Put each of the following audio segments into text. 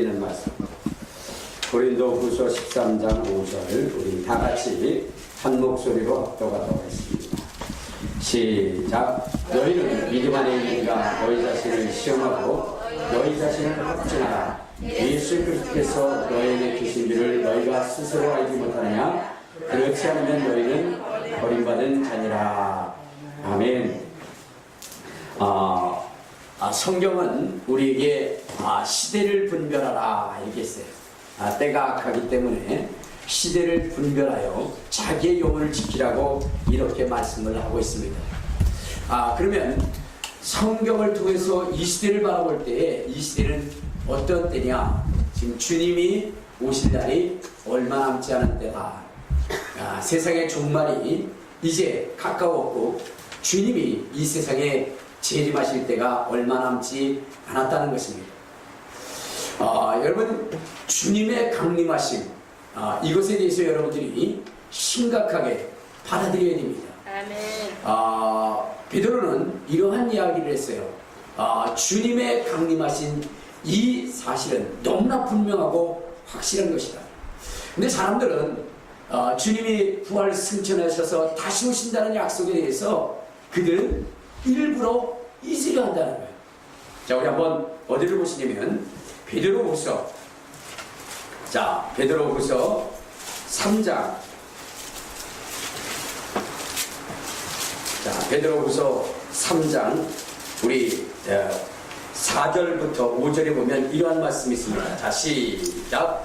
있는 말씀. 고린도후서 13장 5절 우리 다 같이 한 목소리로 합독하도록 하겠습니다. 시작. 너희는 믿음 안에 있는가 너희 자신을 시험하고 너희 자신을 확증하라. 예수 그리스도께서 너희에게 주신 일을 너희가 스스로 알지 못하느냐? 그렇지 않으면 너희는 버림받은 자니라. 아멘. 성경은 우리에게 시대를 분별하라 이렇게 했어요. 때가 악하기 때문에 시대를 분별하여 자기의 영혼을 지키라고 이렇게 말씀을 하고 있습니다. 그러면 성경을 통해서 이 시대를 바라볼 때에 이 시대는 어떤 때냐? 지금 주님이 오실 날이 얼마 남지 않은 때다. 세상의 종말이 이제 가까웠고 주님이 이 세상에 재림하실 때가 얼마 남지 않았다는 것입니다. 여러분, 주님의 강림하심, 이것에 대해서 여러분들이 심각하게 받아들여야 됩니다. 아멘. 베드로는 이러한 이야기를 했어요. 주님의 강림하신 이 사실은 너무나 분명하고 확실한 것이다. 근데 사람들은 주님이 부활 승천하셔서 다시 오신다는 약속에 대해서 그들은 일부러 잊으려 한다는 거예요. 자, 우리 한번 어디를 보시냐면 베드로후서, 베드로후서 3장. 베드로후서 3장 우리 4절부터 5절에 보면 이러한 말씀이 있습니다. 자, 시작.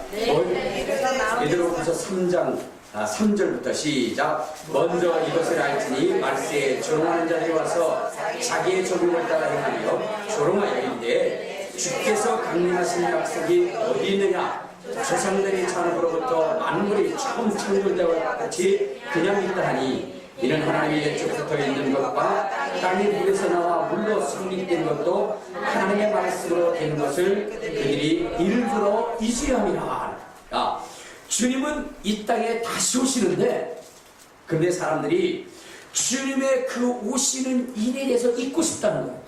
베드로후서 3장 3절부터 시작. 먼저 이것을 알지니 말세에 조롱하는 자들이 와서 자기의 조롱을 따라 행하며 조롱하여 이르되 주께서 강림하신 약속이 어디 있느냐? 조상들이 자녀로부터 만물이 처음 창조되와 같이 그냥 있다 하니 이는 하나님이 옛적부터 있는 것과 땅이 물에서 나와 물로 성립된 것도 하나님의 말씀으로 되는 것을 그들이 일부러 잊으려 함이라. 주님은 이 땅에 다시 오시는데, 근데 사람들이 주님의 그 오시는 일에 대해서 잊고 싶다는 거예요.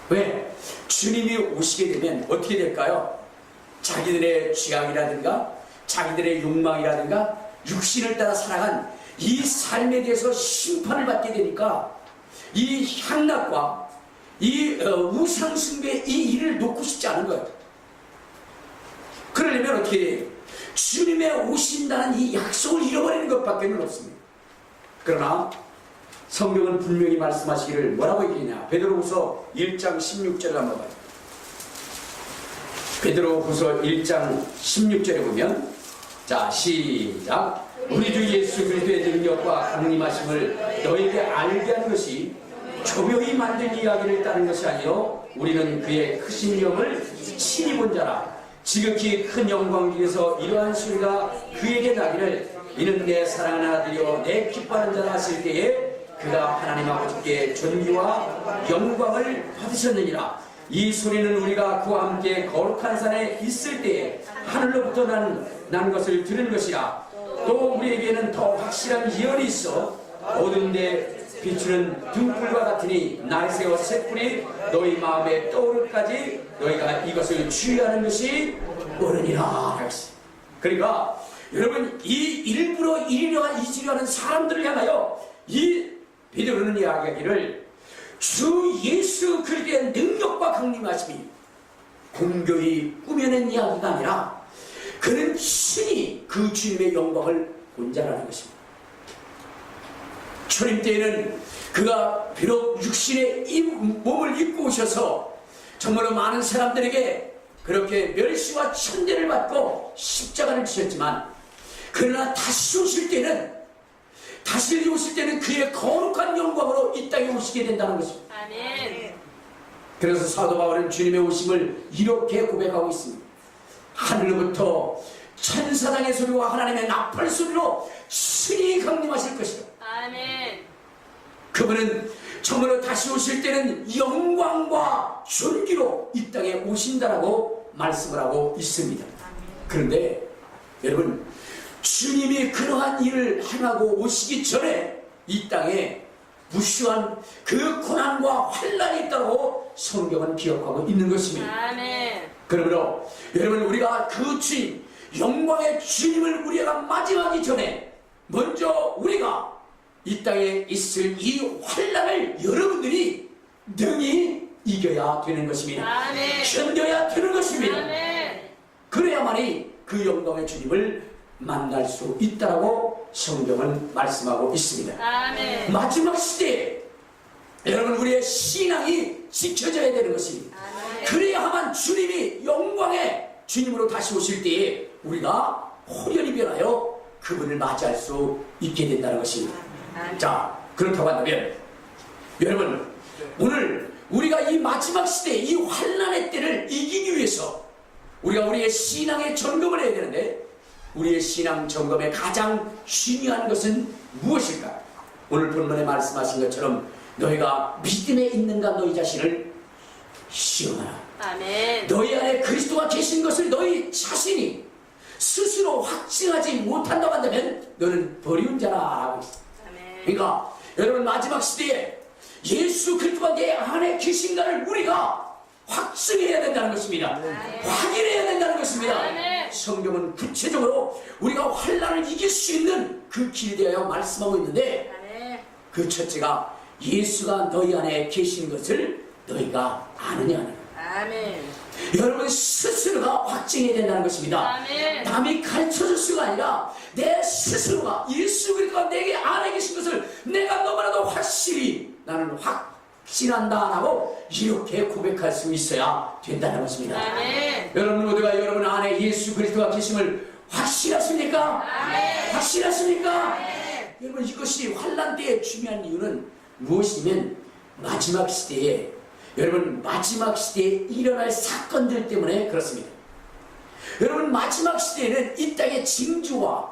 왜? 주님이 오시게 되면 어떻게 될까요? 자기들의 죄악이라든가 자기들의 욕망이라든가 육신을 따라 살아간 이 삶에 대해서 심판을 받게 되니까 이 향락과 이 우상숭배 이 일을 놓고 싶지 않은 거예요. 그러려면 어떻게 해요? 주님의 오신다는 이 약속을 잃어버리는 것밖에 없습니다. 그러나 성경은 분명히 말씀하시기를 뭐라고 얘기하냐? 베드로후서 1장 16절을 한번 봐요. 베드로후서 1장 16절에 보면, 자, 시작. 우리 주 예수 그리스도의 능력과 강림하심을 너에게 알게 하는 것이 교묘히 만든 이야기를 따른 것이 아니요 우리는 그의 크신 영을 친히 본 자라. 지극히 큰 영광 중에서 이러한 소리가 그에게 나기를 이는 내 사랑하는 아들이요 내 기뻐하는 자라 하실 때에 그가 하나님 아버지께 존귀와 영광을 받으셨느니라. 이 소리는 우리가 그와 함께 거룩한 산에 있을 때에 하늘로부터 난 것을 들은 것이라. 또 우리에게는 더 확실한 예언이 있어 어두운 데 비추는 등불과 같으니 날 새어 샛불이 너희 마음에 떠오르기까지 너희가 이것을 주의하는 것이 옳으니라. 그러니까 여러분, 이 일부러 이리와 이지려하는 사람들을 향하여 이 베드로는 이야기하기를 주 예수 그리스도의 능력과 강림하심이 공교히 꾸며낸 이야기가 아니라 그는 친히 그 주님의 영광을 본자라는 것입니다. 초림 때에는 그가 비록 육신의 몸을 입고 오셔서 정말로 많은 사람들에게 그렇게 멸시와 천대를 받고 십자가를 지셨지만 그러나 다시 오실 때는 그의 거룩한 영광으로 이 땅에 오시게 된다는 것입니다. 아멘. 그래서 사도 바울은 주님의 오심을 이렇게 고백하고 있습니다. 하늘로부터 천사장의 소리와 하나님의 나팔 소리로 친히 강림하실 것이다. 아멘. 그분은 정말로 다시 오실 때는 영광과 존귀로 이 땅에 오신다라고 말씀을 하고 있습니다. 그런데 여러분, 주님이 그러한 일을 행하고 오시기 전에 이 땅에 무수한 그 고난과 환난이 있다고 성경은 기억하고 있는 것입니다. 아멘. 그러므로 여러분, 우리가 그 주님, 영광의 주님을 우리가 맞이하기 전에 먼저 우리가 이 땅에 있을 이 환난을 여러분들이 능히 이겨야 되는 것입니다. 아멘. 견뎌야 되는 것입니다. 아멘. 그래야만이 그 영광의 주님을 만날 수 있다고 성경은 말씀하고 있습니다. 아멘. 마지막 시대에 여러분, 우리의 신앙이 지켜져야 되는 것입니다. 아멘. 그래야만 주님이 영광의 주님으로 다시 오실 때에 우리가 호련히 변하여 그분을 맞이할 수 있게 된다는 것입니다. 자, 그렇다고 한다면 여러분, 오늘 우리가 이 마지막 시대, 이 환난의 때를 이기기 위해서 우리가 우리의 신앙의 점검을 해야 되는데, 우리의 신앙 점검의 가장 중요한 것은 무엇일까? 오늘 본문에 말씀하신 것처럼 너희가 믿음에 있는가 너희 자신을 시험하라. 아멘. 너희 안에 그리스도가 계신 것을 너희 자신이 스스로 확증하지 못한다고 한다면 너는 버리운 자라라고 했습니다. 아멘. 그러니까 여러분, 마지막 시대에 예수 그리스도가 내 안에 계신가를 우리가 확증해야 된다는 것입니다. 확인해야 된다는 것입니다. 아멘. 성경은 구체적으로 우리가 환난을 이길 수 있는 그 길에 대하여 말씀하고 있는데, 아멘. 그 첫째가 예수가 너희 안에 계신 것을 너희가 아느냐는 거예요. 아멘. 여러분 스스로가 확증해야 된다는 것입니다. 아멘. 남이 가르쳐줄 수가 아니라 내 스스로가 예수 그리스도가 내게 안에 계신 것을 내가 너무나도 확실히 나는 확신한다라고 이렇게 고백할 수 있어야 된다는 것입니다. 아멘. 여러분 모두가 여러분 안에 예수 그리스도가 계심을 확신하십니까? 아멘. 확신하십니까? 아멘. 여러분, 이것이 환난 때의 중요한 이유는 무엇이냐면 마지막 시대에 여러분, 마지막 시대에 일어날 사건들 때문에 그렇습니다. 여러분, 마지막 시대에는 이 땅의 징조와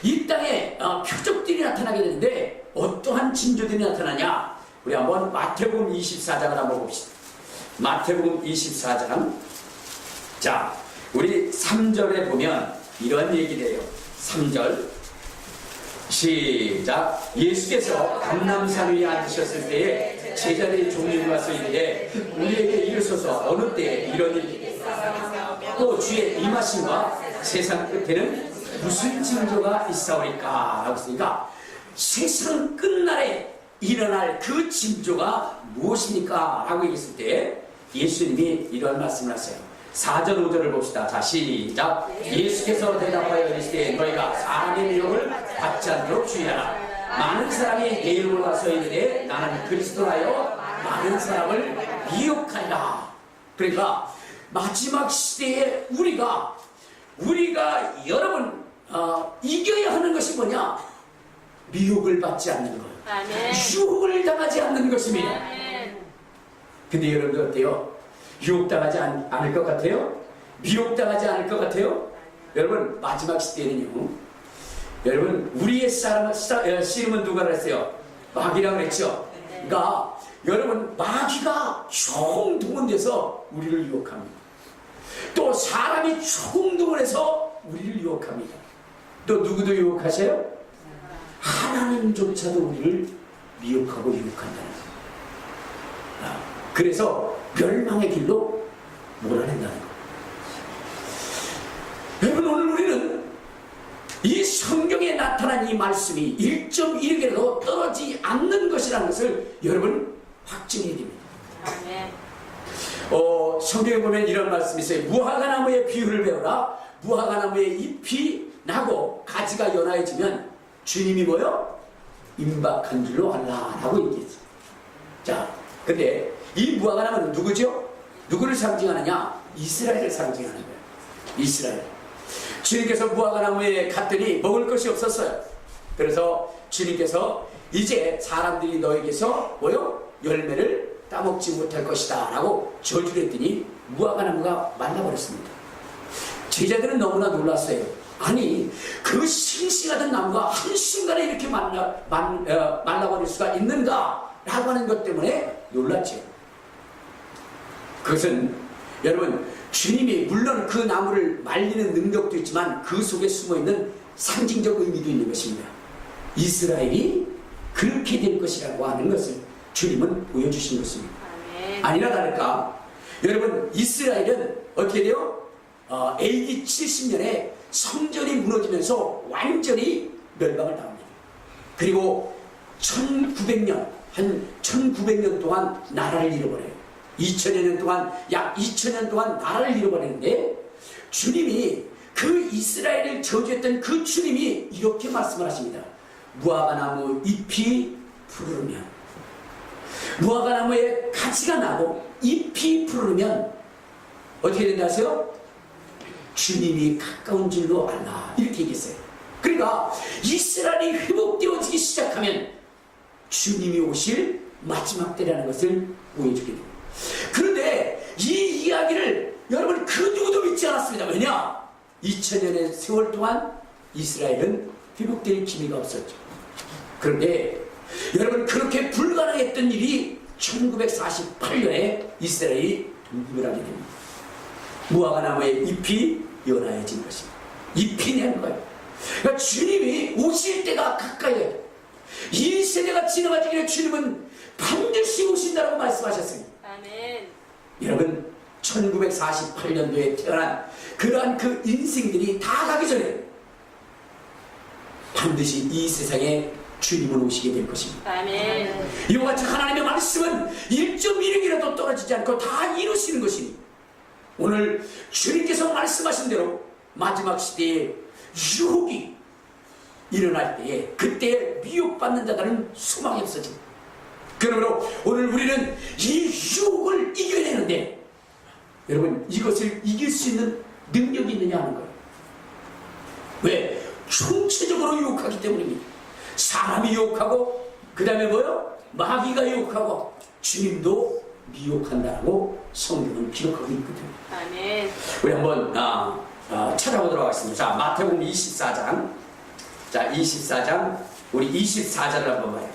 이 땅의 표적들이 나타나게 되는데, 어떠한 징조들이 나타나냐? 우리 한번 마태복음 24장을 한번 봅시다. 마태복음 24장. 자, 우리 3절에 보면 이런 얘기를 해요. 3절 시작. 예수께서 감람산 위에 앉으셨을 때에 제자들이 종류가 써 있는데 우리에게 이르소서 어느 때에 이런 일이 또 주의 임하심과 세상 끝에는 무슨 징조가 있사오리까 라고 했으니까, 세상 끝날에 일어날 그 징조가 무엇입니까? 라고 얘기했을 때 예수님이 이런 말씀을 하세요. 4절 5절을 봅시다. 자, 시작. 예수께서 대답하여 이르시되 너희가 사람의 미혹을 받지 않도록 주의하라. 많은 사람이 내 이름으로 와서 이르되 나는 그리스도라여 많은 사람을 미혹하리라. 그러니까 마지막 시대에 우리가 여러분 이겨야 하는 것이 뭐냐? 미혹을 받지 않는 것, 아멘. 유혹을 당하지 않는 것입니다. 아멘. 근데 여러분들 어때요? 유혹당하지 않을 것 같아요? 미혹당하지 않을 것 같아요? 여러분, 마지막 시대에는요, 여러분 우리의 씨름은 누가 그랬어요? 마귀라고 그랬죠. 그러니까 여러분 마귀가 총동원돼서 우리를 유혹합니다. 또 사람이 총동원해서 우리를 유혹합니다. 또 누구도 유혹하세요? 하나님조차도 우리를 미혹하고 유혹한다는 거예요. 그래서 멸망의 길로 몰아낸다는 거예요. 여러분 오늘 우리는 이 성경에 나타난 이 말씀이 1.1개라도 떨어지지 않는 것이라는 것을 여러분 확증해야 됩니다. 아멘. 성경에 보면 이런 말씀이 있어요. 무화과나무의 비유를 배우라. 무화과나무의 잎이 나고 가지가 연하여지면 주님이 뭐요? 임박한 줄로 알라라고 얘기했죠. 자, 근데 이 무화과나무는 누구죠? 누구를 상징하느냐? 이스라엘을 상징하는 거예요. 이스라엘. 주님께서 무화과나무에 갔더니 먹을 것이 없었어요. 그래서 주님께서 이제 사람들이 너에게서 뭐요? 열매를 따먹지 못할 것이다 라고 저주를 했더니 무화과나무가 말라버렸습니다. 제자들은 너무나 놀랐어요. 아니 그 싱싱하던 나무가 한순간에 이렇게 말라버릴 수가 있는가 라고 하는 것 때문에 놀랐죠. 그것은 여러분 주님이 물론 그 나무를 말리는 능력도 있지만 그 속에 숨어있는 상징적 의미도 있는 것입니다. 이스라엘이 그렇게 될 것이라고 하는 것을 주님은 보여주신 것입니다. 아멘. 아니나 다를까 여러분 이스라엘은 어떻게 돼요? AD 70년에 성전이 무너지면서 완전히 멸망을 당합니다. 그리고 1900년 한 1900년 동안 나라를 잃어버려요. 2000여 년 동안 약 2000년 동안 나라를 잃어버리는데 주님이 그 이스라엘을 저주했던 그 주님이 이렇게 말씀을 하십니다. 무화과나무 잎이 푸르르면 무화과나무에 가지가 나고 잎이 푸르르면 어떻게 된다 하세요? 주님이 가까운 줄로 알라 이렇게 얘기했어요. 그러니까 이스라엘이 회복되어지기 시작하면 주님이 오실 마지막 때라는 것을 보여주게 됩니다. 그런데 이 이야기를 여러분 그 누구도 믿지 않았습니다. 왜냐? 2000년의 세월 동안 이스라엘은 회복될 기미가 없었죠. 그런데 여러분 그렇게 불가능했던 일이 1948년에 이스라엘이 독립을 하게 됩니다. 무화과나무의 잎이 연하여진 것입니다. 잎이 낸 거예요. 그러니까 주님이 오실 때가 가까이에요. 이 세대가 지나가기 전에 주님은 반드시 오신다고 말씀하셨습니다. 아멘. 여러분 1948년도에 태어난 그러한 그 인생들이 다 가기 전에 반드시 이 세상에 주님은 오시게 될 것입니다. 아멘. 이와 같이 하나님의 말씀은 1.1억이라도 떨어지지 않고 다 이루시는 것입니다. 오늘 주님께서 말씀하신 대로 마지막 시대에 유혹이 일어날 때에 그때 미혹받는 자들은 소망이 없어집니다. 그러므로 오늘 우리는 이 유혹을 이겨내는데 여러분 이것을 이길 수 있는 능력이 있느냐 하는 거예요. 왜? 총체적으로 유혹하기 때문입니다. 사람이 유혹하고 그 다음에 뭐요? 마귀가 유혹하고 주님도 미혹한다고 성경은 기록하고 있거든요. 아멘. 우리 한번 찾아보도록 하겠습니다. 자, 마태복음 24장. 자, 24장. 우리 24절을 한번 봐요.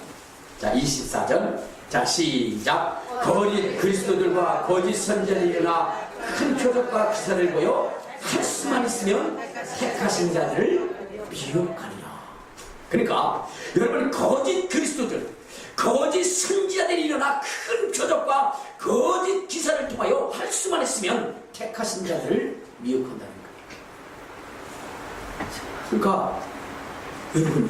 자, 24절. 자, 시작. 거짓 그리스도들과 거짓 선지자들이 일어나 큰 표적과 기사를 보여 할 수만 있으면 택하신 자들을 미혹하리라. 그러니까 여러분 거짓 그리스도들, 거짓 선지자들이 일어나 큰 표적과 거짓 기사를 통하여 할 수만 있으면 택하신 자들을 미혹한다는 거예요. 그러니까 여러분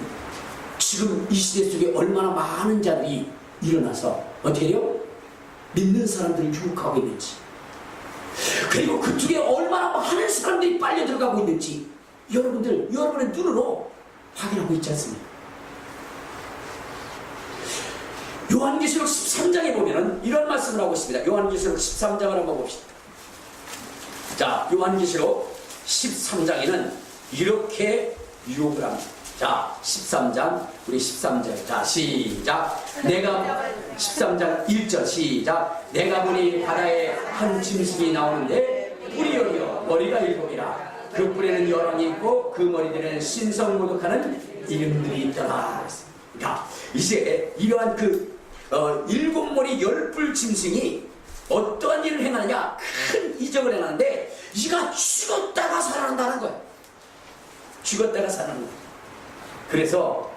지금 이 시대 속에 얼마나 많은 자들이 일어나서 어떻게 해요? 믿는 사람들을 유혹하고 있는지, 그리고 그쪽에 얼마나 많은 사람들이 빨려 들어가고 있는지 여러분들 여러분의 눈으로 확인하고 있지 않습니까? 요한계시록 13장에 보면은 이런 말씀을 하고 있습니다. 요한계시록 13장을 한번 봅시다. 자, 요한계시록 13장에는 이렇게 유혹을 합니다. 자, 13장, 우리 13절. 자, 시작. 내가 13장 1절 시작. 내가 보니 바다에 한 짐승이 나오는데 뿔이 여여 머리가 7이라. 그 뿔에는 여왕이 있고 그 머리들에는 신성모독하는 이름들이 있더라. 그러니까 이제 이러한 일곱 머리 열불 짐승이 어떠한 일을 행하느냐, 큰 이적을 행하는데 이가 죽었다가 살아난다는 거예요. 죽었다가 살아난다. 그래서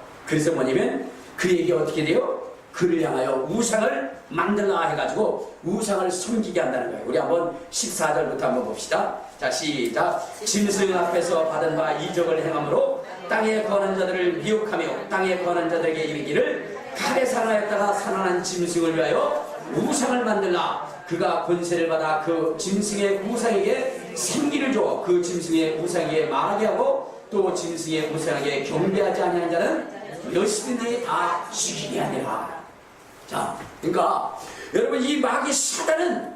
뭐냐면 그에게 어떻게 돼요? 그를 향하여 우상을 만들라 해가지고 우상을 섬기게 한다는 거예요. 우리 한번 14절부터 한번 봅시다. 자, 시작. 짐승 앞에서 받은 바 이적을 행함으로 땅에 거하는 자들을 미혹하며 땅에 거하는 자들에게 이르기를 칼에 살아났다가 살아난 짐승을 위하여 우상을 만들라. 그가 권세를 받아 그 짐승의 우상에게 생기를 줘 그 짐승의 우상에게 말하게 하고 또 짐승의 우상에게 경배하지 아니하는 자는 몇이든지 다 죽이게 하리라. 자, 그러니까 여러분, 이 마귀 사단은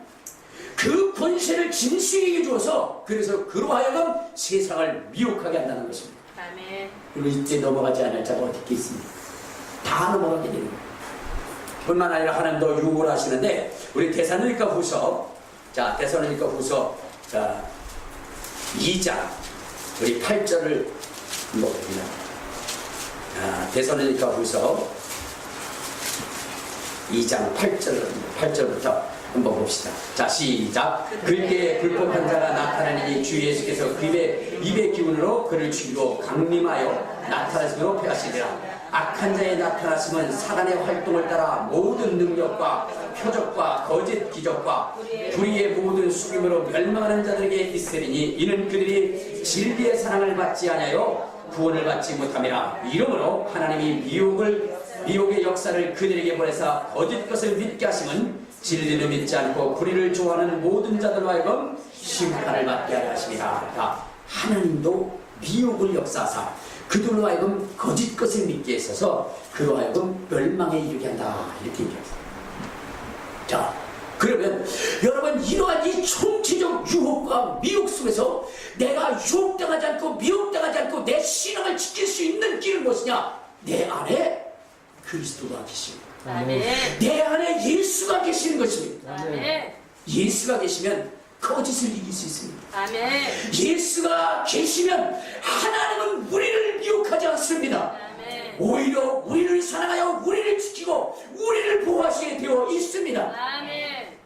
그 권세를 짐승에게 주어서 그래서 그로 하여금 세상을 미혹하게 한다는 것입니다. 아멘. 그리고 이제 넘어가지 않을 자가 어떻게 있습니까? 다 넘어가게 되는 거예요. 뿐만 아니라 하나님도 유혹을 하시는데 우리 데살로니가 후서, 자, 데살로니가 후서 2장 우리 8절을 한번 봅니다. 데살로니가 후서 2장 8절부터 한번 봅시다. 자, 시작. 그에게 불법한 자가 나타나니 주 예수께서 그 입의 기운으로 그를 죽이고 강림하여 나타나심으로 폐하시리라. 악한 자의 나타나심은 사단의 활동을 따라 모든 능력과 표적과 거짓 기적과 불의의 모든 숙임으로 멸망하는 자들에게 있으리니 이는 그들이 진리의 사랑을 받지 아니하여 구원을 받지 못함이라. 이러므로 하나님이 미혹의 역사를 그들에게 보내사 거짓 것을 믿게 하심은 진리를 믿지 않고 불의를 좋아하는 모든 자들로 하여금 심판을 받게 하려 하십니다. 하나님도 미혹을 역사하사 그들로 하여금 거짓 것을 믿게 했어서 그로 하여금 멸망에 이르게 한다, 이렇게 얘기합니다. 자, 그러면 여러분, 이러한 이 총체적 유혹과 미혹 속에서 내가 유혹당하지 않고 미혹당하지 않고 내 신앙을 지킬 수 있는 길은 무엇이냐? 내 안에 그리스도가 계십니다. 아멘. 내 안에 예수가 계시는 것입니다. 아멘. 예수가 계시면 거짓을 이길 수 있습니다. 아멘. 예수가 계시면 하나님은 우리를 미혹하지 않습니다. 아멘. 오히려 우리를 사랑하여 우리를 지키고 우리를 보호하시게 되어 있습니다. 아멘.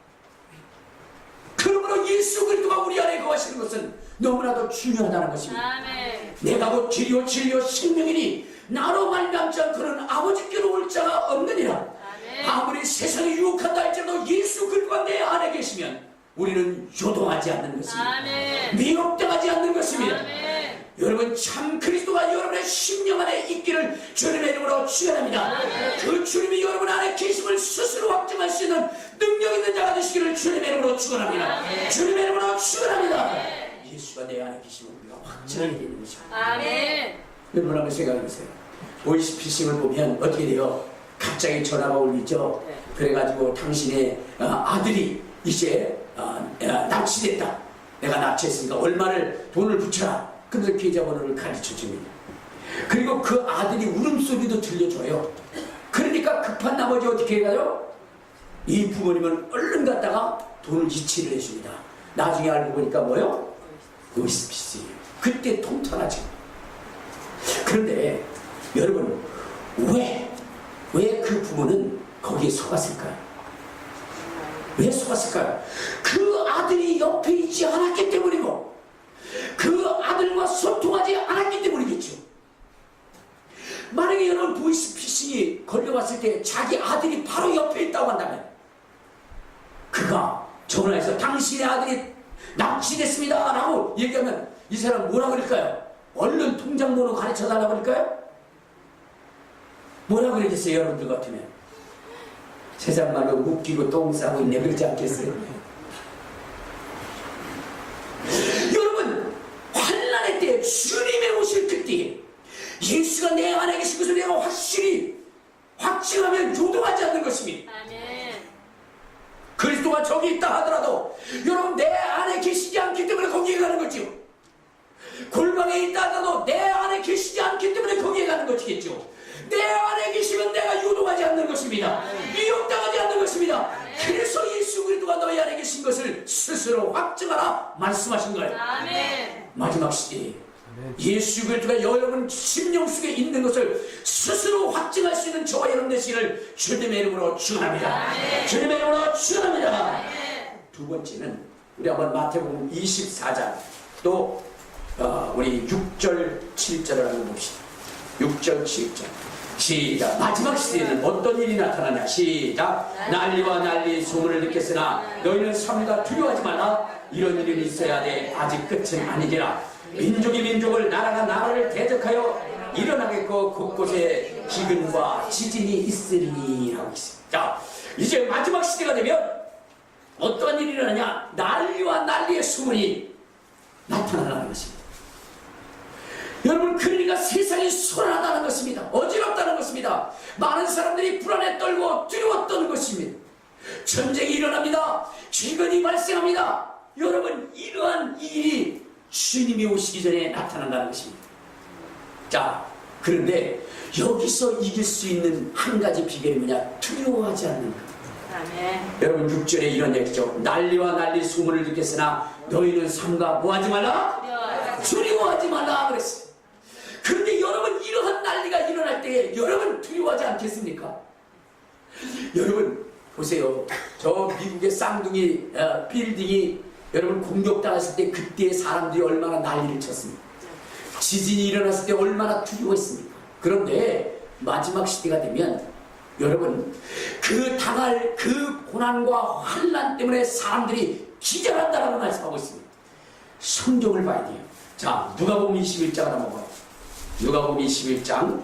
그러므로 예수 그리스도가 우리 안에 거하시는 것은 너무나도 중요하다는 것입니다. 아멘. 내가 곧 길이요 진리요 생명이니 나로 말미암지 않고는 아버지께로 올 자가 없느니라. 아멘. 아무리 세상이 유혹한다 할지라도 예수 그리스도가 내 안에 계시면 우리는 요동하지 않는 것입니다. 아멘. 미혹당하지 않는 것입니다. 아멘. 여러분, 참 그리스도가 여러분의 심령 안에 있기를 주님의 이름으로 축원합니다. 그 주님이 여러분 안에 계심을 스스로 확증할 수 있는 능력 있는 자가 되시기를 주님의 이름으로 축원합니다. 주님의 이름으로 축원합니다. 예수가 내 안에 계심을 우리가 확증하게 되는 것입니다. 아멘. 여러분 한번 생각해 보세요. 보이스피싱을 보면 어떻게 돼요? 갑자기 전화가 울리죠. 그래가지고 당신의 아들이 이제 납치됐다. 내가 납치했으니까 얼마를 돈을 붙여라. 그래서 계좌번호를 가르쳐 줍니다. 그리고 그 아들이 울음소리도 들려줘요. 그러니까 급한 나머지 어떻게 해가요? 이 부모님은 얼른 갔다가 돈을 이체를 해줍니다. 나중에 알고 보니까 뭐요? 보이스피싱이에요. 그때 통탄하죠. 그런데 여러분, 왜 그 부모는 거기에 속았을까요? 왜 속았을까요? 그 아들이 옆에 있지 않았기 때문이고 그 아들과 소통하지 않았기 때문이겠죠. 만약에 여러분 보이스피싱이 걸려왔을 때 자기 아들이 바로 옆에 있다고 한다면 그가 전화해서 당신의 아들이 납치됐습니다 라고 얘기하면 이 사람 뭐라 그럴까요? 얼른 통장번호 가르쳐 달라고 그럴까요? 뭐라 그러겠어요? 여러분들 같으면 세상 말로 웃기고 똥 싸고 있네 그러지 않겠어요? 여러분, 환난의 때 주님의 오실 그때 예수가 내 안에 계신 것을 내가 확실히 확증하면 요동하지 않는 것입니다. 아멘. 그리스도가 저기 있다 하더라도 여러분 내 안에 계시지 않기 때문에 거기에 가는 거죠. 골방에 있다 하더라도 내 안에 계시지 않기 때문에 거기에 가는 것이겠죠. 내 안에 계시면 내가 요동하지 않는 것입니다. 미혹당하지 않는 것입니다. 그래서 예수 그리스도가 너희 안에 계신 것을 스스로 확증하라 말씀하신 거예요. 아멘. 마지막 시대에 예수 그리스도가 여러분 심령 속에 있는 것을 스스로 확증할 수 있는 저와 여러분 되시기를 주님의 이름으로 축원합니다. 주님의 이름으로 축원합니다. 두 번째는 우리 한번 마태복음 24장 또 우리 6절 7절을 한번 봅시다. 6절 7절 시작. 마지막 시대에는 어떤 일이 나타나냐. 시작. 난리와 난리 소문을 듣겠으나 너희는 삼가 두려워하지 마라. 이런 일이 있어야 돼. 아직 끝은 아니니라. 민족이 민족을 나라가 나라를 대적하여 일어나겠고 곳곳에 기근과 지진이 있으리니 하고 있습니다. 자, 이제 마지막 시대가 되면 어떤 일이 일어나냐. 난리와 난리의 소문이 나타나는 것입니다. 여러분, 그러니까 세상이 소란하다는 것입니다. 어지럽다는 것입니다. 많은 사람들이 불안에 떨고 두려워 떠는 것입니다. 전쟁이 일어납니다. 기근이 발생합니다. 여러분, 이러한 일이 주님이 오시기 전에 나타난다는 것입니다. 자, 그런데 여기서 이길 수 있는 한 가지 비결이 뭐냐? 두려워하지 않는 것. 아멘. 여러분 6절에 이런 얘기죠. 난리와 난리 소문을 듣겠으나 너희는 삼가 뭐하지 말라? 두려워하지 말라 그랬어요. 그런데 여러분, 이러한 난리가 일어날 때 여러분 두려워하지 않겠습니까? 여러분 보세요. 저 미국의 쌍둥이 빌딩이 여러분 공격당했을 때 그때 사람들이 얼마나 난리를 쳤습니까? 지진이 일어났을 때 얼마나 두려워했습니까? 그런데 마지막 시대가 되면 여러분, 그 당할 그 고난과 환난 때문에 사람들이 기절한다라고 말씀하고 있습니다. 성경을 봐야 돼요. 자, 누가복음 21장을 한번 봐요. 누가복음 21장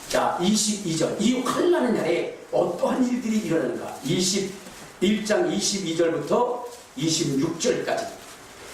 자 22절. 이 환난의 날에 어떠한 일들이 일어나는가. 21장 22절부터 26절까지.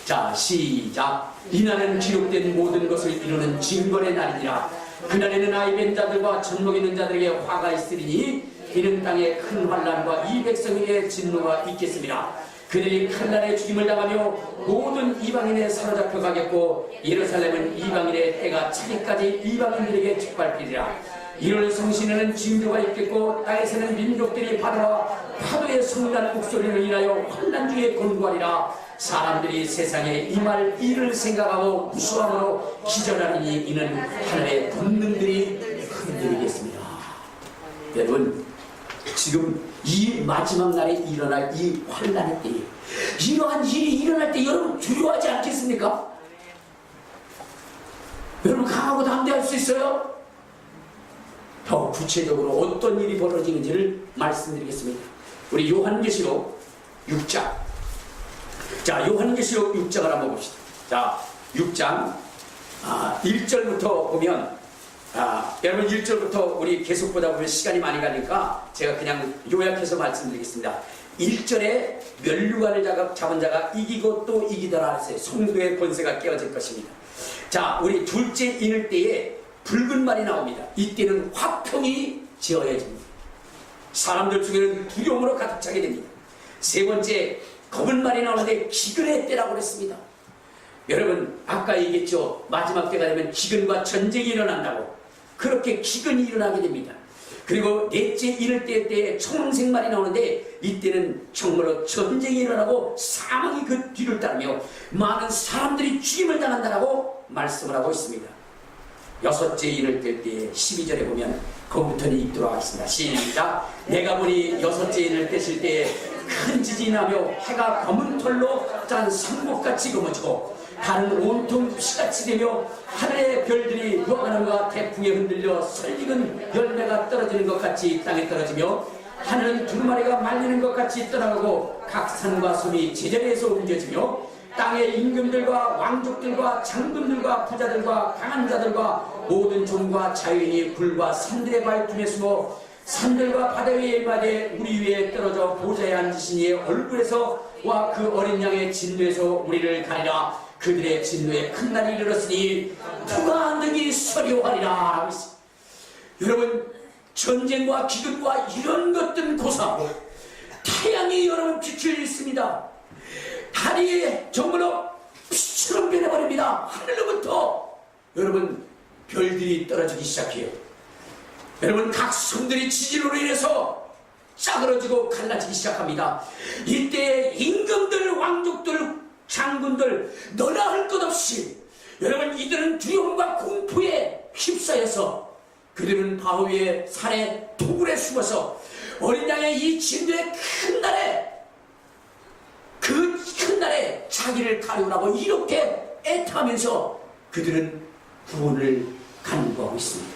자, 시작. 이날은 기록된 모든 것을 이루는 징벌의 날이니라. 그날에는 아이 뵌 자들과 젖먹 있는 자들에게 화가 있으리니 이는 땅에 큰 환난과 이 백성에게 진노가 있겠습니다. 그들이 칼날에 죽임을 당하며 모든 이방인에 사로잡혀 가겠고 예루살렘은 이방인의 때가 차기까지 이방인들에게 짓밟히리라. 이를 성신에는 징조가 있겠고 땅에서는 민족들이 바다와 파도의 성난 목소리를 인하여 환난 중에 곤고하리라. 사람들이 세상에 임할 일을 생각하고 무수함으로 기절하리니 이는 하늘의 본능들이 흔들리겠습니다. 여러분, 지금 이 마지막 날에 일어날 이 환난의 때에 이러한 일이 일어날 때 여러분 두려워하지 않겠습니까? 여러분 강하고 담대할 수 있어요? 더 구체적으로 어떤 일이 벌어지는지를 말씀드리겠습니다. 우리 요한계시록 6장. 자, 요한계시록 6장을 한번 봅시다. 자, 6장 1절부터 보면 여러분 1절부터 우리 계속 보다 보면 시간이 많이 가니까 제가 그냥 요약해서 말씀드리겠습니다. 1절에 면류관을 잡은 자가 이기고 또 이기더라 하세요. 성도의 권세가 깨어질 것입니다. 자, 우리 둘째 인을 때에 붉은 말이 나옵니다. 이때는 화평이 지어야집니다. 사람들 중에는 두려움으로 가득 차게 됩니다. 세 번째, 검은 말이 나오는데 기근의 때라고 그랬습니다. 여러분 아까 얘기했죠. 마지막 때가 되면 기근과 전쟁이 일어난다고. 그렇게 기근이 일어나게 됩니다. 그리고 넷째 이럴 때에 청색 말이 나오는데 이때는 정말로 전쟁이 일어나고 사망이 그 뒤를 따르며 많은 사람들이 죽임을 당한다라고 말씀을 하고 있습니다. 여섯째 인을 뗄 때 12절에 보면 거기부터는 읽도록 하겠습니다. 시작. 내가 보니 여섯째 인을 떼실 때에 큰 지진이 나며 해가 검은 털로 짠 상복같이 검어지고 달은 온통 피같이 되며 하늘의 별들이 무화과나무가 태풍에 흔들려 설익은 열매가 떨어지는 것 같이 땅에 떨어지며 하늘은 두루마리가 말리는 것 같이 떠나가고 각 산과 섬이 제자리에서 옮겨지며 땅의 임금들과 왕족들과 장군들과 부자들과 강한 자들과 모든 종과 자유인이 굴과 산들의 발tum에 숨어 산들과 바다 위에 일마대 우리 위에 떨어져 보좌에 앉으신 이의 얼굴에서와 그 어린 양의 진노에서 우리를 가리라. 그들의 진노에 큰 날이 이르렀으니 누가 능히 서려하리라. 여러분 전쟁과 기근과 이런 것들은 고사하고 태양이 여러분 빛을 잃습니다. 달이 정말로 빛처럼 변해버립니다. 하늘로부터 여러분 별들이 떨어지기 시작해요. 여러분 각 섬들이 지진으로 인해서 짜그러지고 갈라지기 시작합니다. 이때 임금들, 왕족들, 장군들 너나 할 것 없이 여러분, 이들은 두려움과 공포에 휩싸여서 그들은 바로 위에 산에 토굴에 숨어서 어린 양의 이 진도의 큰 날에, 그 큰 날에 자기를 가려고 이렇게 애타면서 그들은 구원을 간구하고 있습니다.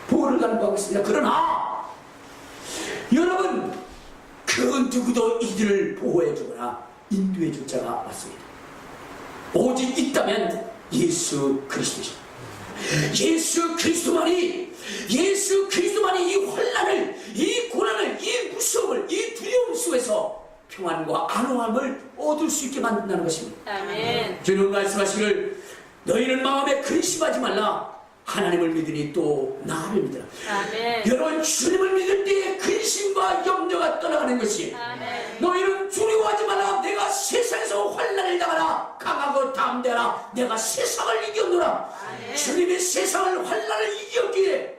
구원을 간구하고 있습니다. 그러나 여러분, 그 누구도 이들을 보호해주거나 인도해줄 자가 없습니다. 오직 있다면 예수 그리스도입니다. 예수 그리스도만이 이 환난을, 이 고난을, 이 무서움을, 이 두려움 속에서 평안과 안호함을 얻을 수 있게 만든다는 것입니다. 아멘. 주님 말씀하시기를 너희는 마음에 근심하지 말라. 하나님을 믿으니 또 나를 믿으라. 아멘. 여러분, 주님을 믿을 때에 근심과 염려가 떠나가는 것이, 아멘. 너희는 두려워하지 말라. 내가 세상에서 환난을 당하라. 강하고 담대하라. 내가 세상을 이겼노라. 아멘. 주님이 세상을, 환난을 이겼기에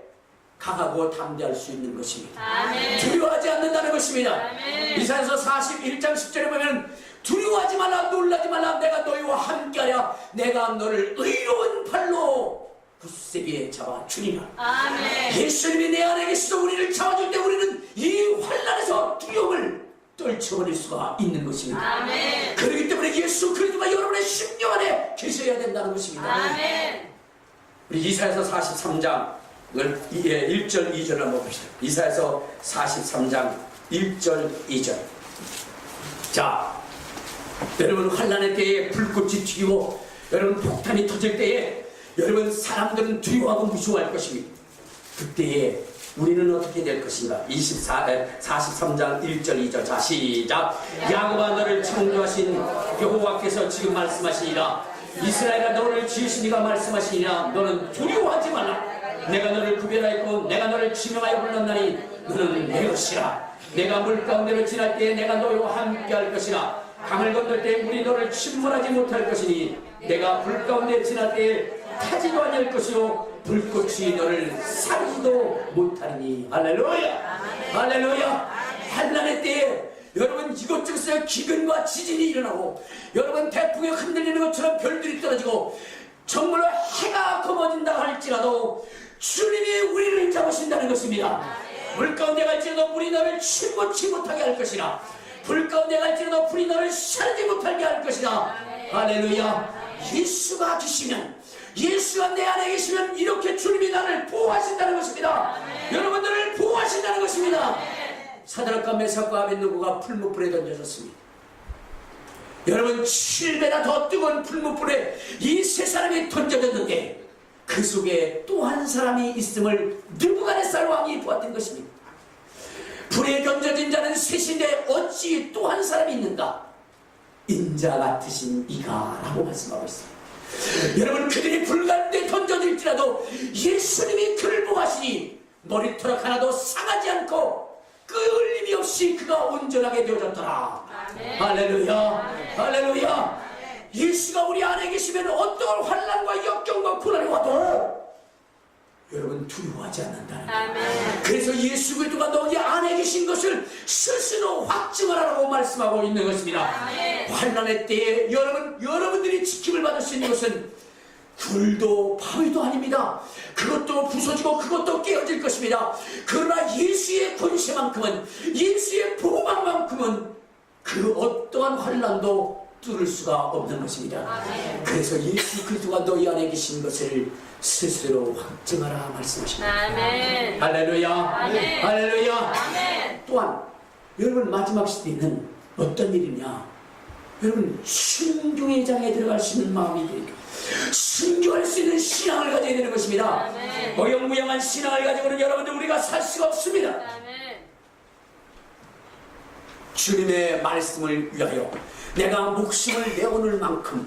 강하고 담대할 수 있는 것입니다. 아멘. 두려워하지 않는다는 것입니다. 아멘. 이사야서 41장 10절에 보면 두려워하지 말라, 놀라지 말라. 내가 너희와 함께하랴. 내가 너를 의로운 팔로 굳세게 잡아주리라. 아멘. 예수님이 내 안에 계시서 우리를 잡아줄 때 우리는 이 환난에서 두려움을 떨쳐버릴 수가 있는 것입니다. 아멘. 그렇기 때문에 예수 그리스도가 여러분의 심령 안에 계셔야 된다는 것입니다. 아멘. 우리 이사야서 43장 1절 2절 한번 봅시다. 이사야서 43장 1절 2절. 자, 여러분, 환난의 때에 불꽃이 튀고 여러분 폭탄이 터질 때에 여러분, 사람들은 두려워하고 무서워할 것입니다. 그때에 우리는 어떻게 될 것인가? 43장 1절 2절. 자, 시작. 야곱아, 너를 창조하신 여호와께서 지금 말씀하시니라. 이스라엘아, 너를 지으신 이가 말씀하시니라. 너는 두려워하지 말라. 내가 너를 구별하였고 내가 너를 지명하여 불렀나니 너는 내 것이라. 내가 물 가운데로 지날 때에 내가 너희와 함께 할 것이라. 강을 건널 때 물이 너를 침몰하지 못할 것이니 내가 불 가운데 지날 때에 타지도 아니할 것이요 불꽃이 너를 사르지도 못하리니. 할렐루야. 할렐루야. 환난의 때에 여러분, 이것저것에서 기근과 지진이 일어나고 여러분, 태풍에 흔들리는 것처럼 별들이 떨어지고 정말로 해가 검어진다 할지라도 주님이 우리를 잡으신다는 것입니다. 물 가운데 갈지라도 물이 너를 침몰치 못하게 할 것이라. 불 가운데 갈지라도 불이 너를 사르지 못하게 할 것이라. 할렐루야. 예수가 계시면, 예수가 내 안에 계시면 이렇게 주님이 나를 보호하신다는 것입니다. 여러분들을 보호하신다는 것입니다. 사드락과 메삭과 아벳느고가 풀무불에 던져졌습니다. 여러분, 7배나 더 뜨거운 풀무불에 이 세 사람이 던져졌는데 그 속에 또 한 사람이 있음을 느부갓네살 왕이 보았던 것입니다. 불에 던져진 자는 셋인데 어찌 또 한 사람이 있는가? 인자 같으신 이가 라고 말씀하고 있습니다. 여러분, 그들이 불 가운데 던져질지라도 예수님이 그를 보호하시니 머리털 하나도 상하지 않고 끌림이 없이 그가 온전하게 되어졌더라. 할렐루야. 할렐루야. 예수가 우리 안에 계시면 어떤 환난과 역경과 고난이 와도 여러분, 두려워하지 않는다는 거예요. 그래서 예수 그리스도가 너희 안에 계신 것을 스스로 확증하라고 말씀하고 있는 것입니다. 환난의 때에 여러분들이 지킴을 받을 수 있는 것은 굴도 바위도 아닙니다. 그것도 부서지고 그것도 깨어질 것입니다. 그러나 예수의 권세만큼은, 예수의 보호망만큼은 그 어떠한 환난도 뚫을 수가 없는 것입니다. 그래서 예수 그리스도가 너희 안에 계신 것을 스스로 확증하라 말씀하십니다. 아멘. 할렐루야. 아멘. 할렐루야. 아멘. 또한 여러분, 마지막 시대는 어떤 일이냐? 여러분, 순종의 장에 들어갈 수 있는 마음이 되니까 순종할 수 있는 신앙을 가져야 되는 것입니다. 아멘. 어영부영한 신앙을 가지고는 여러분들 우리가 살 수가 없습니다. 아멘. 주님의 말씀을 위하여 내가 목숨을 내어놓을 만큼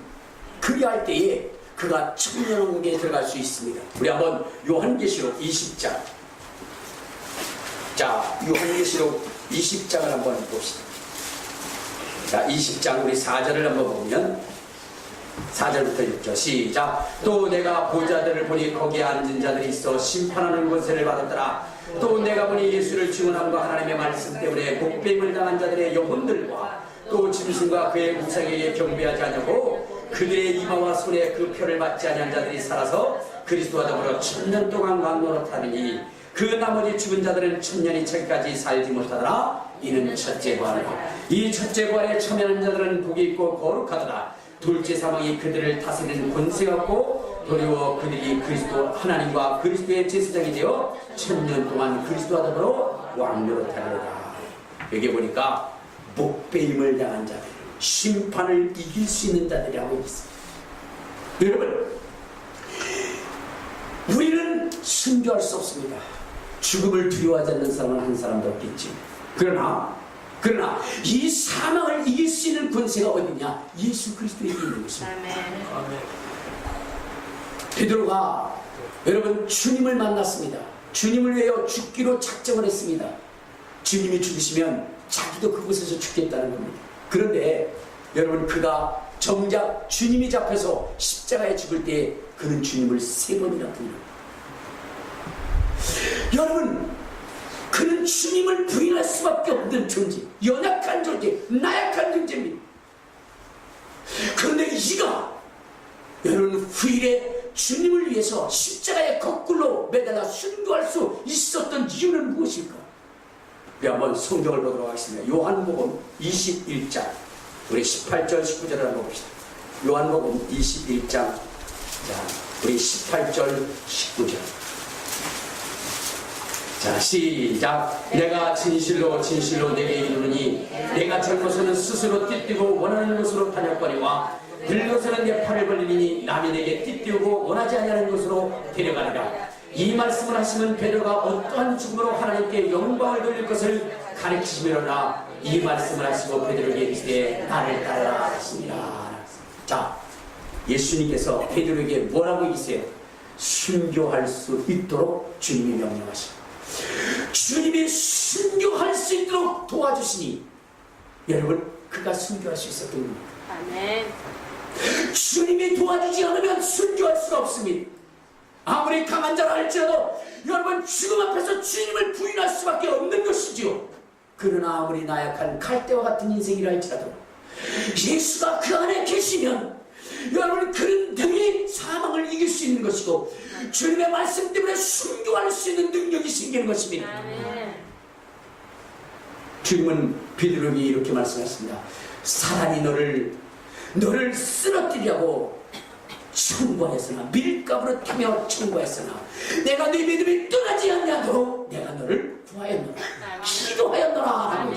그리할 때에 그가 천년왕국에 들어갈 수 있습니다. 우리 한번 요한계시록 20장. 자, 요한계시록 20장을 한번 봅시다. 자, 20장 우리 4절을 한번 보면 4절부터 6절 시작. 또 내가 보좌들을 보니 거기에 앉은 자들이 있어 심판하는 권세를 받았더라. 또 내가 보니 예수를 증언함과 하나님의 말씀 때문에 복뱀을 당한 자들의 영혼들과 또 짐승과 그의 우상에게 경배하지 않냐고 그들의 이마와 손에 그 표를 받지 아니한 자들이 살아서 그리스도와 더불어 1000년 동안 왕노릇하느니 그 나머지 죽은 자들은 1000년이 차기까지 살지 못하더라. 이는 첫째 부활이라. 이 첫째 부활에 참여하는 자들은 복이 있고 거룩하더라. 둘째 사망이 그들을 다스리는 권세가 없고 도리어 그들이 그리스도 하나님과 그리스도의 제사장이 되어 1000년 동안 그리스도와 더불어 왕노릇하리로다. 여기 보니까 목배임을 당한 자들, 심판을 이길 수 있는 자들이라고 있습니다. 여러분, 우리는 순교할 수 없습니다. 죽음을 두려워하지 않는 사람은 한 사람도 없겠지. 그러나 이 사망을 이길 수 있는 권세가 어디냐? 예수 그리스도에게 있는 것입니다. 베드로가 여러분 주님을 만났습니다. 주님을 위하여 죽기로 작정을 했습니다. 주님이 죽으시면 자기도 그곳에서 죽겠다는 겁니다. 그런데 여러분, 그가 정작 주님이 잡혀서 십자가에 죽을 때 그는 주님을 3번이나 부인합니다. 여러분, 그는 주님을 부인할 수밖에 없는 존재, 연약한 존재, 나약한 존재입니다. 그런데 이가 여러분 후일에 주님을 위해서 십자가에 거꾸로 매달아 순교할 수 있었던 이유는 무엇일까? 우리 한번 성경을 보도록 하겠습니다. 요한복음 21장 우리 18절 19절을 한번 봅시다. 요한복음 21장, 자 우리 18절 19절. 자 시작. 내가 진실로 진실로 내게 이르노니 내가 젊어서는 스스로 띠띠고 원하는 곳으로 다녔거니와 늙어서는 내 팔을 벌리니 남이 내게 띠띠우고 원하지 아니하는 곳으로 데려가리라. 이 말씀을 하시면 베드로가 어떠한 죽음으로 하나님께 영광을 돌릴 것을 가르치시려나 이 말씀을 하시고 베드로에게 이르시되 나를 따르라 하십니다. 자, 예수님께서 베드로에게 뭐라고 얘기하세요? 순교할 수 있도록 주님이 명령하십니다. 주님이 순교할 수 있도록 도와주시니 여러분, 그가 순교할 수 있었던 겁니다. 아멘. 주님이 도와주지 않으면 순교할 수가 없습니다. 아무리 강한 자라 할지라도 여러분, 죽음 앞에서 주님을 부인할 수밖에 없는 것이지요. 그러나 아무리 나약한 갈대와 같은 인생이라 할지라도 예수가 그 안에 계시면 여러분, 그는 등이 사망을 이길 수 있는 것이고 주님의 말씀 때문에 순교할 수 있는 능력이 생기는 것입니다. 아멘. 주님은 베드로에게 이렇게 말씀하셨습니다. 사단이 너를 쓰러뜨리려고 청구하였으나 밀가부로 타며 청구하였으나 내가 네 믿음이 떠나지 않냐도 내가 너를 구하였노라, 기도하였노라.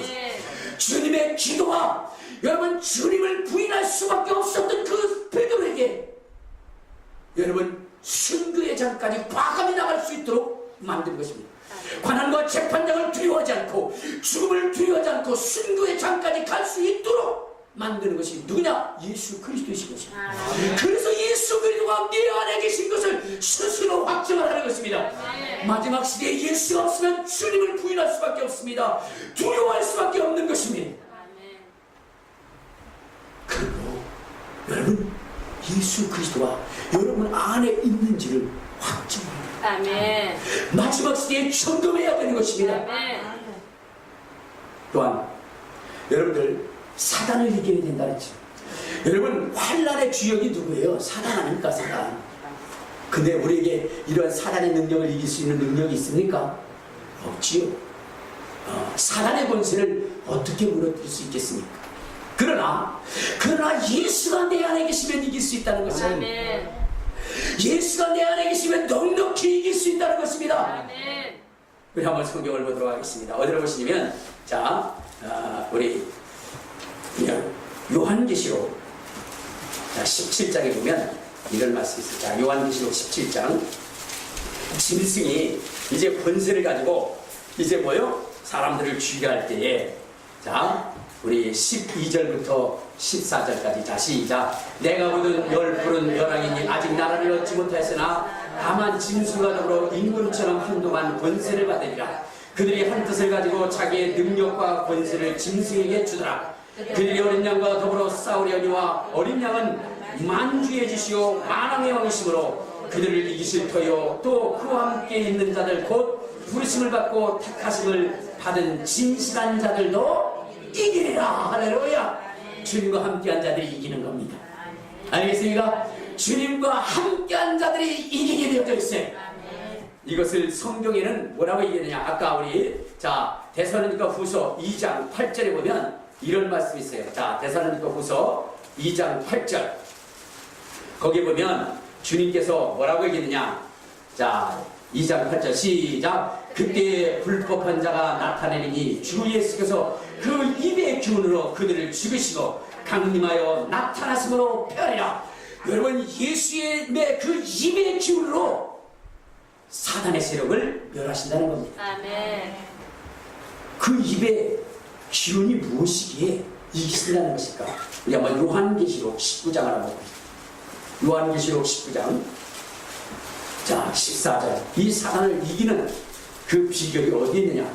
주님의 기도가 여러분, 주님을 부인할 수밖에 없었던 그 베드로에게 여러분, 순교의 장까지 과감히 나갈 수 있도록 만든 것입니다. 관한과 재판장을 두려워하지 않고 죽음을 두려워하지 않고 순교의 장까지 갈 수 있도록 만드는 것이 누구냐? 예수 그리스도이신 것입니다. 그래서 예수 그리스도가 네 안에 계신 것을 스스로 확증을 하는 것입니다. 마지막 시대에 예수가 없으면 주님을 부인할 수밖에 없습니다. 두려워할 수밖에 없는 것입니다. 그리고 여러분, 예수 그리스도가 여러분 안에 있는지를 확증합니다. 아멘. 마지막 시대에 점검해야 되는 것입니다. 아멘. 또한 여러분들, 사단을 이겨야 된다 그랬죠. 여러분, 환난의 주역이 누구예요? 사단 아닙니까? 사단. 근데 우리에게 이러한 사단의 능력을 이길 수 있는 능력이 있습니까? 없지요. 사단의 권세를 어떻게 무너뜨릴 수 있겠습니까? 그러나 예수가 내 안에 계시면 이길 수 있다는 것은, 아멘. 예수가 내 안에 계시면 넉넉히 이길 수 있다는 것입니다. 아멘. 우리 한번 성경을 보도록 하겠습니다. 어디로 보시냐면, 자, 우리 요한계시록 17장에 보면 이런 말씀이 있어요. 자, 요한계시록 17장. 짐승이 이제 권세를 가지고 이제 뭐요? 사람들을 죽이게 할 때에, 자, 우리 12절부터 14절까지. 자, 시작. 내가 보던 열 푸른 벼랑이니 아직 나라를 얻지 못하였으나 다만 짐승과 더불어 임금처럼 한동안 권세를 받으리라. 그들이 한 뜻을 가지고 자기의 능력과 권세를 짐승에게 주더라. 그들이 어린 양과 더불어 싸우려니와 어린 양은 만주의 지시요 만왕의 왕이시므로 그들을 이기실 터요 또 그와 함께 있는 자들 곧 부르심을 받고 택하심을 받은 진실한 자들도 이기리라. 할렐루야. 주님과 함께한 자들이 이기는 겁니다. 알겠습니까? 주님과 함께한 자들이 이기게 되어져 있어요. 아멘. 이것을 성경에는 뭐라고 얘기하느냐? 아까 우리 데살로니가 후서 2장 8절에 보면 이런 말씀이 있어요. 자, 데살로니가 후서 2장 8절. 거기 보면 주님께서 뭐라고 얘기했느냐? 자, 2장 8절 시작. 그때 불법한 자가 나타내니 주 예수께서 그 입의 기운으로 그들을 죽이시고 강림하여 나타나심으로 펴리라. 여러분, 예수의 그 입의 기운으로 사단의 세력을 멸하신다는 겁니다. 아멘. 그 입의 기운이 무엇이기에 이기신다는 것일까? 우리 한번 요한계시록 19장을 한번 보겠습니다. 요한계시록 19장 자 14절. 이 사단을 이기는 그 비결이 어디 있느냐?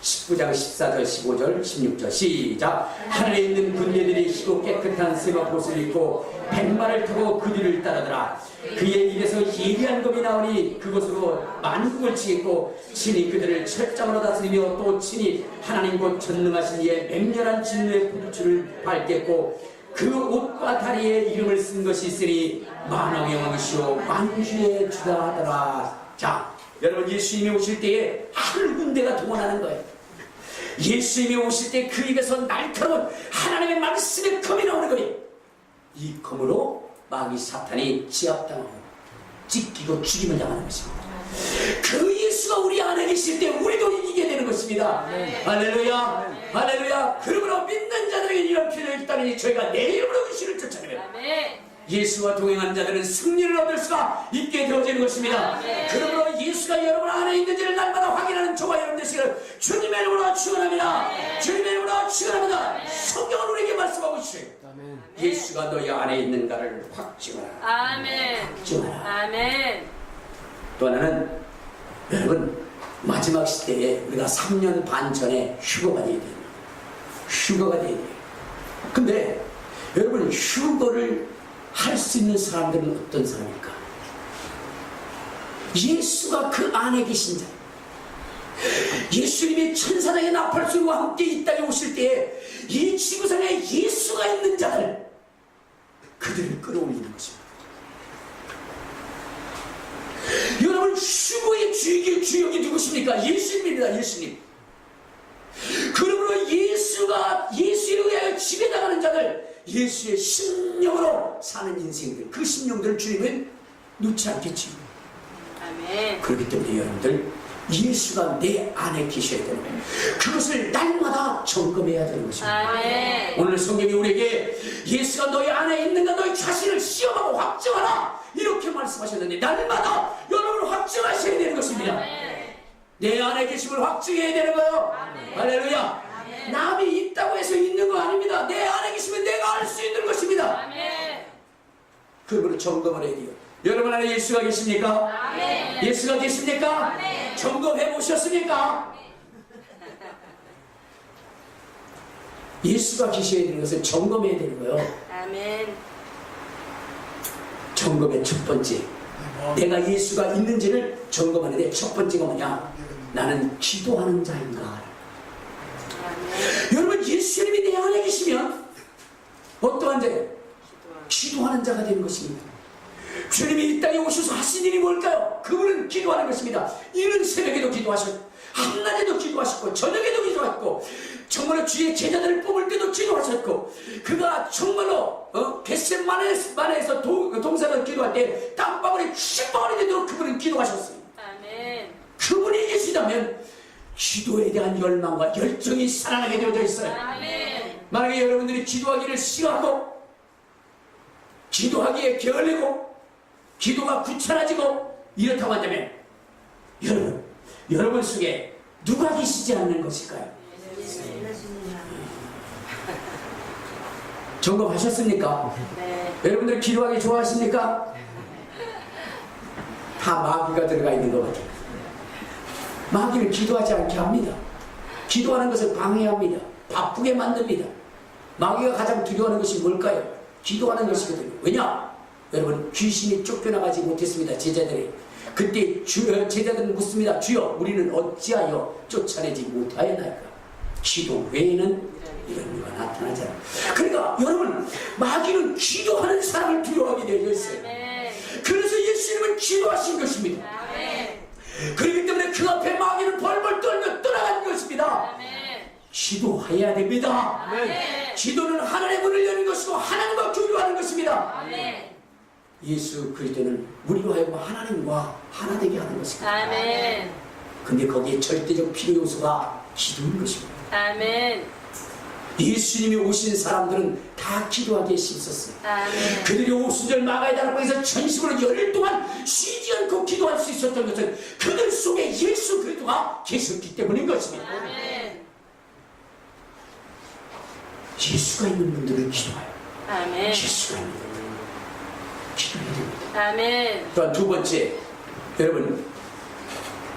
19장 14절 15절 16절 시작. 하늘에 있는 군대들이 희고 깨끗한 세마 옷을 입고 백마를 타고 그 뒤를 따르더라. 그의 입에서 예리한 검이 나오니 그것으로 만국을 치겠고 친히 그들을 철장으로 다스리며 또 친히 하나님 곧 전능하신 이의 맹렬한 진노의 포도주를 밟겠고 그 옷과 다리에 이름을 쓴 것이 있으니 만왕의 왕이시오 만주의 주다 하더라. 자, 여러분, 예수님이 오실 때에 하늘 군대가 동원하는 거예요. 예수님이 오실 때 그 입에서 날카로운 하나님의 말씀의 검이 나오는 거예요. 이 검으로 마귀 사탄이 제압당하고 찢기고 죽임을 당하는 것입니다. 그 예수가 우리 안에 계실 때 우리도 이기게 되는 것입니다. 할렐루야, 할렐루야. 그러므로 믿는 자들에게 이런 필요가 있다니 저희가 내 이름으로 귀신을 쫓아내면 예수와 동행하는 자들은 승리를 얻을 수가 있게 되어지는 것입니다. 그러므로 예수가 여러분 안에 있는지를 날마다 확인하는 저와 여러분 되시기를 주님의 이름으로 축원합니다. 주님의 이름으로 축원합니다. 성경은 우리에게 말씀하고 있어요. 예수가 너희 안에 있는가를 확증하라. 아멘. 확증하라. 아멘. 또 하나는 여러분, 마지막 시대에 우리가 3년 반 전에 휴거가 돼야 돼요. 휴거가 돼야 돼요. 근데 여러분, 휴거를 할 수 있는 사람들은 어떤 사람일까? 예수가 그 안에 계신 자, 예수님이 천사장의 나팔소리와 함께 이 땅에 오실 때에 이 지구상에 예수가 있는 자들, 그들을 끌어올리는 것입니다. 여러분, 휴거의 주역이 누구십니까? 예수님입니다. 예수님. 그러므로 예수에 의하여 지배당하는 자들, 예수의 심령으로 사는 인생들, 그 심령들을 주님은 놓지 않겠지. 아멘. 그렇기 때문에 여러분들, 예수가 내 안에 계셔야 되는 거예요. 그것을 날마다 점검해야 되는 것입니다. 아멘. 오늘 성경이 우리에게 예수가 너희 안에 있는가 너희 자신을 시험하고 확증하라 이렇게 말씀하셨는데, 날마다 여러분을 확증하셔야 되는 것입니다. 아멘. 내 안에 계심을 확증해야 되는 거예요. 아멘. 할렐루야. 아멘. 남이 있다고 해서 있는 거 아닙니다. 내 안에 계시면 내가 알 수 있는 것입니다. 아멘. 그걸 점검을 해야 돼요. 여러분 안에 예수가 계십니까? 아멘. 예수가 계십니까? 아멘. 점검해 보셨습니까? 예수가 계셔야 되는 것을 점검해야 되는 거예요. 아멘. 점검의 첫 번째, 내가 예수가 있는지를 점검하는데 첫 번째가 뭐냐? 나는 기도하는 자인가? 아멘. 여러분, 예수님이 내 안에 계시면 어떠한 자예요? 기도하는 자가 되는 것입니다. 주님이 이 땅에 오셔서 하신 일이 뭘까요? 그분은 기도하는 것입니다. 이른 새벽에도 기도하셨고, 한낮에도 기도하셨고, 저녁에도 기도하셨고, 정말로 주의 제자들을 뽑을 때도 기도하셨고, 그가 정말로 겟세마네에서 동산을 기도할 때 땀방울이 10방울이 되도록 그분은 기도하셨어요. 아멘. 그분이 계시다면 기도에 대한 열망과 열정이 살아나게 되어져 있어요. 아멘. 만약에 여러분들이 기도하기를 싫어하고, 기도하기에 게을리고, 기도가 귀찮아지고 이렇다고 한다면 여러분 속에 누가 계시지 않는 것일까요? 점검하셨습니까? 네. 여러분들 기도하기 좋아하십니까? 다 마귀가 들어가 있는 것 같아요. 마귀는 기도하지 않게 합니다. 기도하는 것을 방해합니다. 바쁘게 만듭니다. 마귀가 가장 두려워하는 것이 뭘까요? 기도하는 것이거든요. 왜냐? 여러분, 귀신이 쫓겨나가지 못했습니다. 제자들이. 그때 제자들은 묻습니다. 주여, 우리는 어찌하여 쫓아내지 못하였나이까? 기도 외에는 이런 일가 나타나지 않아요. 그러니까 여러분, 마귀는 기도하는 사람을 두려워하게 되어 있어요. 아멘. 그래서 예수님은 기도하신 것입니다. 아멘. 그렇기 때문에 그 앞에 마귀는 벌벌 떨며 떠나간 것입니다. 아멘. 기도해야 됩니다. 아멘. 기도는 하나님의 문을 여는 것이고 하나님과 교류하는 것입니다. 아멘. 예수 그리스도는 우리로 하여금 하나님과 하나 되게 하는 것입니다. 아멘. 근데 거기에 절대적 필요 요소가 기도인 것입니다. 아멘. 예수님이 오신 사람들은 다 기도하기에 힘썼어요. 아멘. 그들이 오순절 마가의 다락방에서 전심으로 열흘 동안 쉬지 않고 기도할 수 있었던 것은 그들 속에 예수 그리스도가 계셨기 때문인 것입니다. 아멘. 예수가 있는 분들은 기도해요. 아멘. 예수가 있는 분들은 기도해야 됩니다. 아멘. 또한 두 번째, 여러분,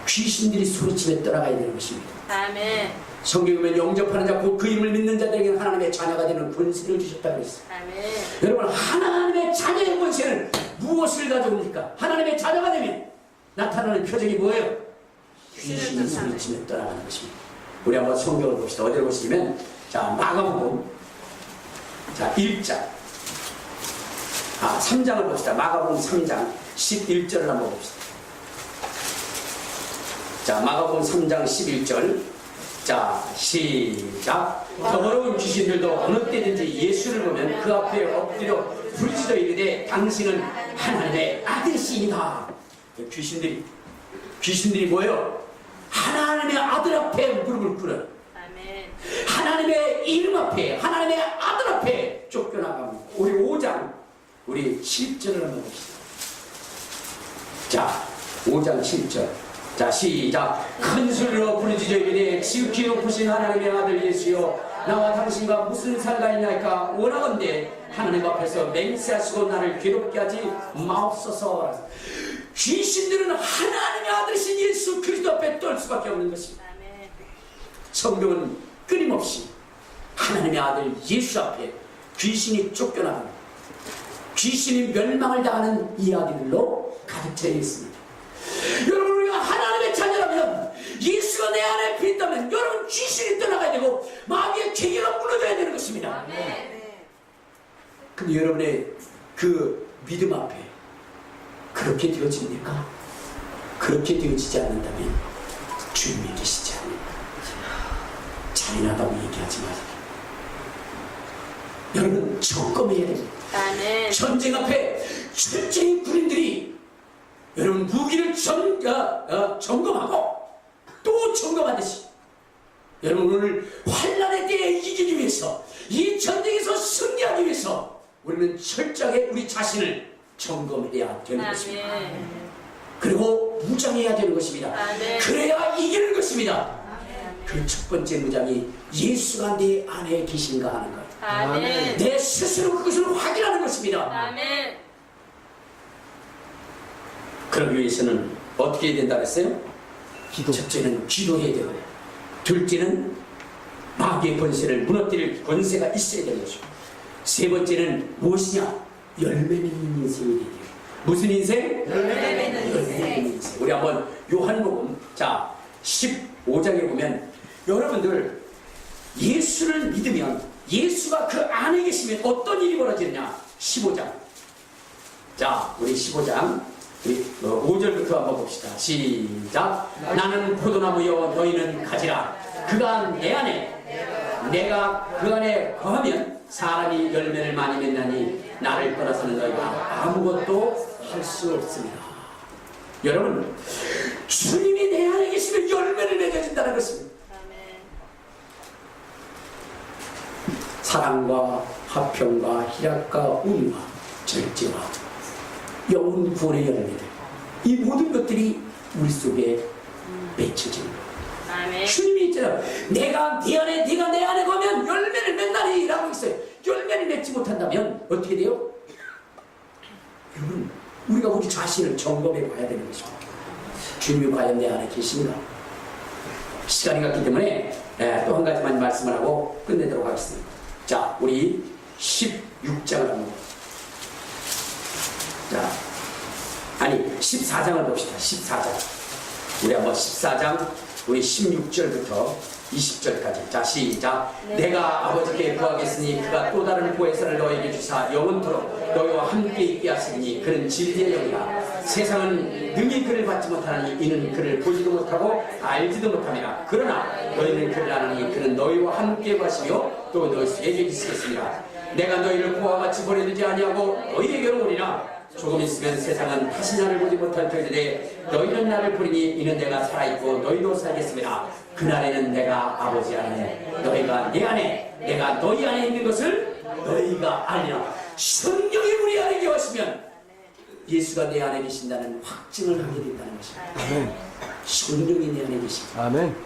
귀신들이 소리치며 떠나가야 되는 것입니다. 아멘. 성경에 보면 영접하는 자, 곧 그 이름을 믿는 자들에게는 하나님의 자녀가 되는 권세를 주셨다고 했어요. 아멘. 여러분, 하나님의 자녀의 권세는 무엇을 가져옵니까? 하나님의 자녀가 되면 나타나는 표적이 뭐예요? 귀신이 소리치며 떠나가는 것입니다. 우리 한번 성경을 봅시다. 어디를 보시면, 자, 마가복음, 자, 1장, 3장을 봅시다. 마가복음 3장 11절을 한번 봅시다. 자, 마가복음 3장 11절. 자, 시작. 더러운 귀신들도 어느 때든지 예수를 보면 그 앞에 엎드려 부르짖어 이르되 당신은 하나님의 아들이시이다. 귀신들이 뭐예요? 하나님의 아들 앞에 무릎을 꿇어요. 아멘. 하나님의 이름 앞에, 하나님의 아들 앞에 쫓겨나갑니다. 우리 5장, 우리 7절을 한번 봅시다. 자, 5장 7절. 자, 시작. 큰 소리로 부르짖어 이르되 지극히 높으신 하나님의 아들 예수여, 나와 당신과 무슨 상관이 있나이까? 원하건대 하나님 앞에서 맹세하시고 나를 괴롭게 하지 마옵소서. 귀신들은 하나님의 아들이신 예수 그리스도 앞에 떨 수밖에 없는 것입니다. 아멘. 성경은 끊임없이 하나님의 아들 예수 앞에 귀신이 쫓겨나고 귀신이 멸망을 당하는 이야기들로 가득 차여 있습니다. 여러분, 우리가 하나님의 자녀라면, 예수가 내 안에 있다면 여러분 귀신이 떠나가야 되고 마귀의 계계가 무너져야 되는 것입니다. 아멘. 근데 여러분의 그 믿음 앞에 그렇게 되어집니까? 그렇게 되어지지 않는다면 주님이 계시지 않습니다. 잔인하다고 얘기하지 마세요. 여러분, 점검해야 됩니다. 아멘. 전쟁 앞에 철저히 군인들이 여러분 무기를 점검하고 또 점검하듯이 여러분 오늘 환난의 때에 이기기 위해서, 이 전쟁에서 승리하기 위해서 우리는 철저하게 우리 자신을 점검해야 되는 것입니다. 아멘. 그리고 무장해야 되는 것입니다. 아멘. 그래야 이기는 것입니다. 아멘. 그 첫 번째 무장이 예수가 내 안에 계신가 하는 것. 아멘. 내 스스로 그것을 확인하는 것입니다. 아멘. 그러기 위해서는 어떻게 해야 된다 그랬어요? 기도. 첫째는 기도해야 되고, 둘째는 마귀의 권세를 무너뜨릴 권세가 있어야 되는 것이고, 세 번째는 무엇이냐? 열매 맺는 인생이 되게 돼요. 무슨 인생? 열매 맺는 인생. 우리 한번 요한복음, 자, 15장에 보면 여러분들 예수를 믿으면, 예수가 그 안에 계시면 어떤 일이 벌어지느냐? 15장. 자, 우리 15장 우리 5절부터 한번 봅시다. 시작. 나는 포도나무여 너희는 가지라. 그가 내 안에, 내가 그 안에 거하면 사람이 열매를 많이 맺나니 나를 떠나서는 너희가 아무것도 할 수 없습니다. 여러분, 주님이 내 안에 계시면 열매를 맺어진다는 것입니다. 아멘. 사랑과 화평과 희락과 의와 절제와 영혼 구원의 열매들, 이 모든 것들이 우리 속에 맺혀지는 거예요. 아멘. 주님이 있잖아요. 내가 네 안에, 네가 내 안에 가면 열매를 맺나니 라고 있어요. 열매를 맺지 못한다면 어떻게 돼요? 여러분, 우리가 우리 자신을 점검해 봐야 되는 것입니다. 주님이 과연 내 안에 계신가? 시간이 갔기 때문에 또 한 가지만 말씀을 하고 끝내도록 하겠습니다. 자, 우리 16장을 한번, 자, 아니 14장을 봅시다. 14장. 우리 한번 14장 우리 16절부터 20절까지. 자, 시작. 내가 아버지께 구하겠으니 그가 또 다른 보혜사를 너에게 주사 영원토록 너희와 함께 있게 하시니 그는 진리의 영이라. 세상은 능히 그를 받지 못하니 이는 그를 보지도 못하고 알지도 못함이라. 그러나 너희는 그를 아느니 그는 너희와 함께 가시며 또 너희 속에 계시겠습니다. 내가 너희를 고와 같이 버려두지 아니하고 너희에게로 오리라. 조금 있으면 세상은 다시 나를 보지 못할 터이되 너희는 나를 보리니 이는 내가 살아있고 너희도 살겠습니다. 그날에는 내가 아버지 안에 너희가 내 안에 내가 너희 안에 있는 것을 너희가 알리라. 성령이 우리 안에 계시면 예수가 내 안에 계신다는 확증을 하게 된다는 것입니다. 아멘. 성령이 내 안에 계십니다. 아멘.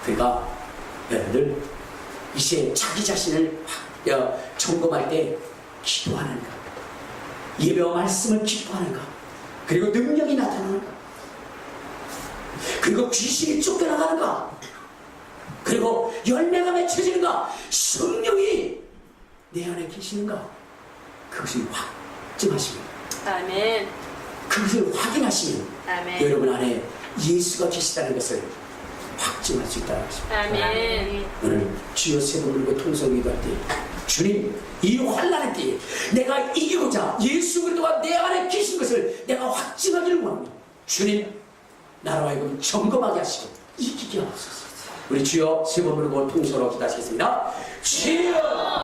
그러니까 여러분들 이제 자기 자신을 점검할 때 기도하는가, 예배와 말씀을 기도하는가, 그리고 능력이 나타나는가, 그리고 귀신이 쫓겨나가는가, 그리고 열매가 맺혀지는가, 성령이 내 안에 계시는가, 그것을 확증하시면, 아멘. 그것을 확인하시면 아멘. 여러분 안에 예수가 계시다는 것을 확증할 수 있다는 것입니다. 아멘. 오늘 주여 세 번 물고 통성 기도할 때 주님, 이 환난의 때에 내가 이기고자 예수 그리스도가 내 안에 계신 것을 내가 확증하기를 원합니다. 주님, 나로 하여금 점검하게 하시고 이기게 하옵소서. 우리 주여 세 번 물고 통성으로 기도하시겠습니다. 주여